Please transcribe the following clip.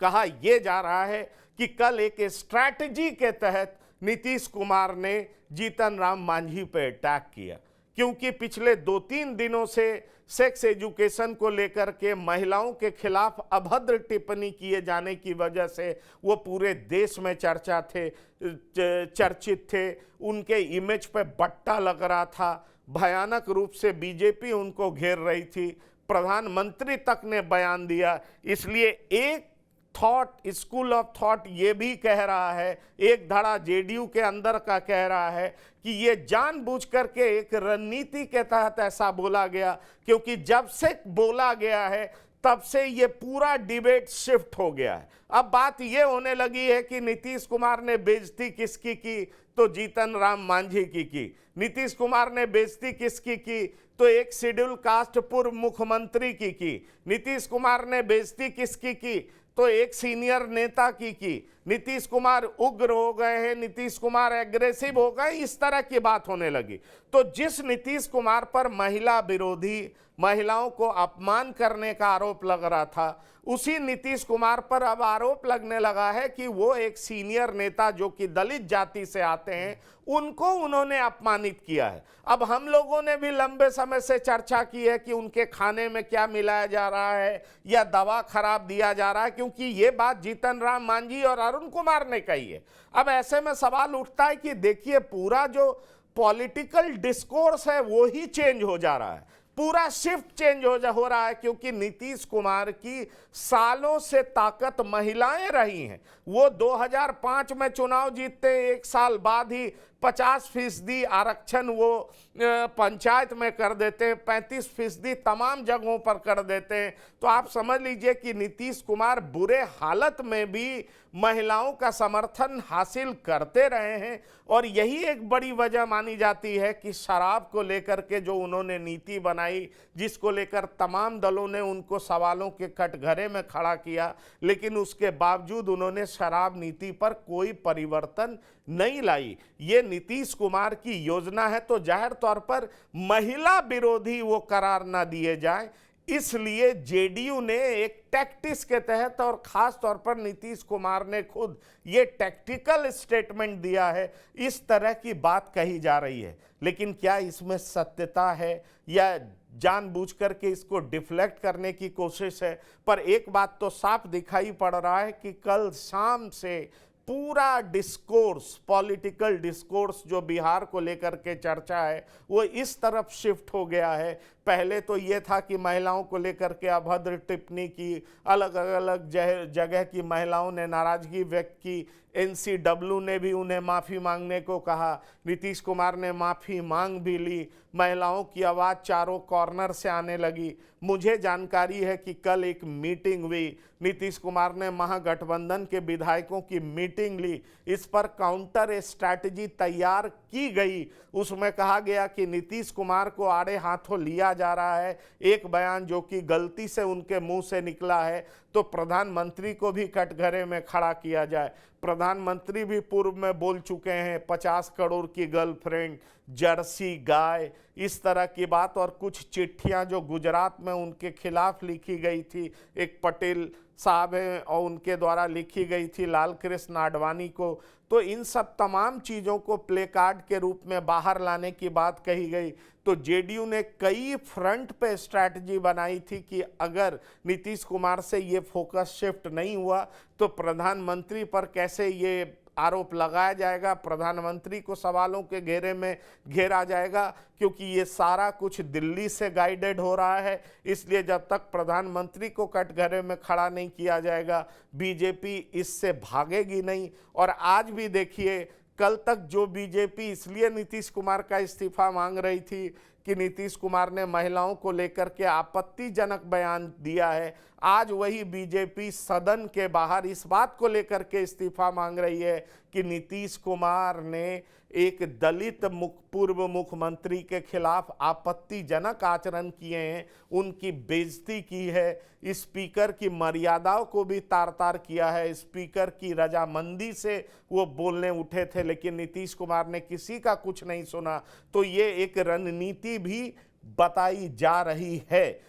कहा यह जा रहा है कि कल एक स्ट्रैटेजी के तहत नीतीश कुमार ने जीतन राम मांझी पे अटैक किया, क्योंकि पिछले 2-3 दिनों से सेक्स एजुकेशन को लेकर के महिलाओं के खिलाफ अभद्र टिप्पणी किए जाने की वजह से वो पूरे देश में चर्चित थे। उनके इमेज पे बट्टा लग रहा था, भयानक रूप से बीजेपी उनको घेर रही थी, प्रधानमंत्री तक ने बयान दिया। इसलिए एक स्कूल ऑफ थॉट ये भी कह रहा है, एक धड़ा जेडीयू के अंदर का कह रहा है कि ये जानबूझ करके एक रणनीति के तहत ऐसा बोला गया, क्योंकि जब से बोला गया है तब से ये पूरा डिबेट शिफ्ट हो गया है। अब बात ये होने लगी है कि नीतीश कुमार ने बेइज्जती किसकी की, तो जीतन राम मांझी की। नीतीश कुमार ने बेइज्जती किसकी की, तो एक शेड्यूल कास्ट पूर्व मुख्यमंत्री की। नीतीश कुमार ने बेइज्जती किसकी की, तो एक सीनियर नेता की। नीतीश कुमार उग्र हो गए हैं, नीतीश कुमार एग्रेसिव हो गए, इस तरह की बात होने लगी। तो जिस नीतीश कुमार पर महिला विरोधी, महिलाओं को अपमान करने का आरोप लग रहा था, उसी नीतीश कुमार पर अब आरोप लगने लगा है कि वो एक सीनियर नेता जो कि दलित जाति से आते हैं, उनको उन्होंने अपमानित किया है। अब हम लोगों ने भी लंबे समय से चर्चा की है कि उनके खाने में क्या मिलाया जा रहा है या दवा खराब दिया जा रहा है, क्योंकि ये बात जीतन राम मांझी और अरुण कुमार ने कही है। अब ऐसे में सवाल उठता है कि देखिए, पूरा जो पॉलिटिकल डिस्कोर्स है वो ही चेंज हो जा रहा है, पूरा शिफ्ट चेंज हो रहा है, क्योंकि नीतीश कुमार की सालों से ताकत महिलाएं रही हैं। वो 2005 में चुनाव जीतते 1 साल बाद ही 50% आरक्षण वो पंचायत में कर देते हैं, 35% तमाम जगहों पर कर देते हैं। तो आप समझ लीजिए कि नीतीश कुमार बुरे हालत में भी महिलाओं का समर्थन हासिल करते रहे हैं, और यही एक बड़ी वजह मानी जाती है कि शराब को लेकर के जो उन्होंने नीति बनाई, जिसको लेकर तमाम दलों ने उनको सवालों के कटघरे में खड़ा किया, लेकिन उसके बावजूद उन्होंने शराब नीति पर कोई परिवर्तन नहीं लाई। ये नीतीश कुमार की योजना है, तो जाहिर तौर पर महिला विरोधी वो करार ना दिए जाए, इसलिए जेडीयू ने एक टैक्टिक्स के तहत, और खास तौर पर नीतीश कुमार ने खुद ये टैक्टिकल स्टेटमेंट दिया है, इस तरह की बात कही जा रही है। लेकिन क्या इसमें सत्यता है या जानबूझकर के इसको डिफ्लेक्ट करने की कोशिश है? पर एक बात तो साफ दिखाई पड़ रहा है कि कल शाम से पूरा डिस्कोर्स, पॉलिटिकल डिस्कोर्स जो बिहार को लेकर के चर्चा है, वो इस तरफ शिफ्ट हो गया है। पहले तो ये था कि महिलाओं को लेकर के अभद्र टिप्पणी की, अलग अलग जगह की महिलाओं ने नाराजगी व्यक्त की, NCW ने भी उन्हें माफ़ी मांगने को कहा, नीतीश कुमार ने माफ़ी मांग भी ली, महिलाओं की आवाज़ चारों कॉर्नर से आने लगी। मुझे जानकारी है कि कल एक मीटिंग हुई, नीतीश कुमार ने महागठबंधन के विधायकों की मीटिंग ली, इस पर काउंटर स्ट्रैटेजी तैयार की गई। उसमें कहा गया कि नीतीश कुमार को आड़े हाथों लिया जा रहा है। एक बयान जो कि गलती से उनके मुंह से निकला है, तो प्रधानमंत्री को भी कटघरे में खड़ा किया जाए। प्रधानमंत्री भी पूर्व में बोल चुके हैं 50 करोड़ की गर्लफ्रेंड, जर्सी गाय, इस तरह की बात, और कुछ चिट्ठियां जो गुजरात में उनके खिलाफ लिखी गई थी, एक पटेल साहब हैं और उनके द्वारा लिखी गई थी लाल कृष्ण आडवाणी को, तो इन सब तमाम चीज़ों को प्ले कार्ड के रूप में बाहर लाने की बात कही गई। तो जेडीयू ने कई फ्रंट पे स्ट्रैटेजी बनाई थी कि अगर नीतीश कुमार से ये फोकस शिफ्ट नहीं हुआ तो प्रधानमंत्री पर कैसे ये आरोप लगाया जाएगा, प्रधानमंत्री को सवालों के घेरे में घेरा जाएगा, क्योंकि ये सारा कुछ दिल्ली से गाइडेड हो रहा है। इसलिए जब तक प्रधानमंत्री को कटघरे में खड़ा नहीं किया जाएगा, बीजेपी इससे भागेगी नहीं। और आज भी देखिए, कल तक जो बीजेपी इसलिए नीतीश कुमार का इस्तीफा मांग रही थी कि नीतीश कुमार ने महिलाओं को लेकर के आपत्तिजनक बयान दिया है, आज वही बीजेपी सदन के बाहर इस बात को लेकर के इस्तीफा मांग रही है कि नीतीश कुमार ने एक दलित पूर्व मुख्यमंत्री के खिलाफ आपत्तिजनक आचरण किए हैं, उनकी बेइज्जती की है, स्पीकर की मर्यादाओं को भी तार तार किया है, स्पीकर की रजामंदी से वो बोलने उठे थे, लेकिन नीतीश कुमार ने किसी का कुछ नहीं सुना। तो ये एक रणनीति भी बताई जा रही है।